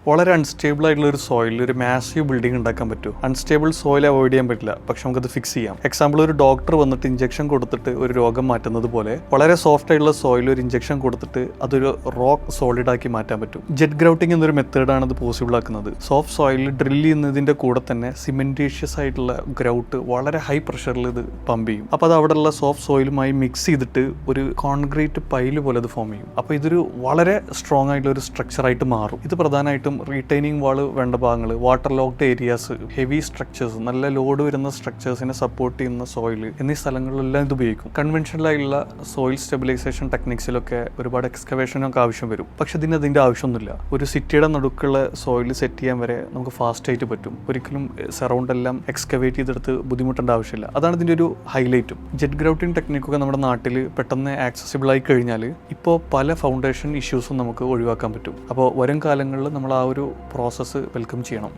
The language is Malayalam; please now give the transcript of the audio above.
വളരെ അൺസ്റ്റേബിൾ ആയിട്ടുള്ള ഒരു സോയിലിൽ ഒരു മാസീവ് ബിൽഡിംഗ് ഉണ്ടാക്കാൻ പറ്റും. അൺസ്റ്റേബിൾ സോയിൽ അവോയ്ഡ് ചെയ്യാൻ പറ്റില്ല, പക്ഷെ നമുക്കത് ഫിക്സ് ചെയ്യാം. എക്സാമ്പിൾ, ഒരു ഡോക്ടർ വന്നിട്ട് ഇഞ്ചക്ഷൻ കൊടുത്തിട്ട് ഒരു രോഗം മാറ്റുന്നത് പോലെ വളരെ സോഫ്റ്റ് ആയിട്ടുള്ള സോയിൽ ഒരു ഇഞ്ചക്ഷൻ കൊടുത്തിട്ട് അതൊരു റോക്ക് സോളിഡ് ആക്കി മാറ്റാൻ പറ്റും. ജെറ്റ് ഗ്രൗട്ടിംഗ് എന്നൊരു മെത്തേഡാണ് അത് പോസിബിൾ ആക്കുന്നത്. സോഫ്റ്റ് സോയിലിൽ ഡ്രിൽ ചെയ്യുന്നതിന്റെ കൂടെ തന്നെ സിമെന്റേഷ്യസ് ആയിട്ടുള്ള ഗ്രൗട്ട് വളരെ ഹൈ പ്രഷറിൽ ഇത് പമ്പ് ചെയ്യും. അപ്പോൾ അത് അവിടെയുള്ള സോഫ്റ്റ് സോയിലുമായി മിക്സ് ചെയ്തിട്ട് ഒരു കോൺക്രീറ്റ് പൈല് പോലെ അത് ഫോം ചെയ്യും. അപ്പോൾ ഇതൊരു വളരെ സ്ട്രോങ് ആയിട്ടുള്ള ഒരു സ്ട്രക്ചറായിട്ട് മാറും. ഇത് പ്രധാനമായിട്ടും റീറ്റൈനിങ് വാള് വേണ്ട ഭാഗങ്ങൾ, water locked areas, heavy structures, നല്ല ലോഡ് വരുന്ന സ്ട്രക്ചേഴ്സിനെ സപ്പോർട്ട് ചെയ്യുന്ന സോയിൽ എന്നീ സ്ഥലങ്ങളിലെല്ലാം ഇത് ഉപയോഗിക്കും. കൺവെൻഷണൽ ആയിട്ടുള്ള സോയിൽ സ്റ്റെബിലൈസേഷൻ ടെക്നിക്സിലൊക്കെ ഒരുപാട് എക്സ്കവേഷനൊക്കെ ആവശ്യം വരും. പക്ഷെ അതിൻ്റെ ആവശ്യമൊന്നുമില്ല. ഒരു സിറ്റിയുടെ നടുക്കുള്ള സോയിൽ സെറ്റ് ചെയ്യാൻ വരെ നമുക്ക് ഫാസ്റ്റ് ആയിട്ട് പറ്റും. ഒരിക്കലും സറൗണ്ട് എല്ലാം എക്സ്കവേറ്റ് ചെയ്തെടുത്ത് ബുദ്ധിമുട്ടേണ്ട ആവശ്യമില്ല. അതാണ് ഇതിൻ്റെ ഒരു ഹൈലൈറ്റും. ജെറ്റ് ഗ്രൗട്ടിംഗ് ടെക്നിക്കൊക്കെ നമ്മുടെ നാട്ടിൽ പെട്ടെന്ന് ആക്സസിബിൾ ആയി കഴിഞ്ഞാൽ ഇപ്പോൾ പല ഫൗണ്ടേഷൻ ഇഷ്യൂസും നമുക്ക് ഒഴിവാക്കാൻ പറ്റും. അപ്പോൾ വരും കാലങ്ങളിൽ നമ്മൾ ആ ഒരു പ്രോസസ്സ് വെൽക്കം ചെയ്യണം.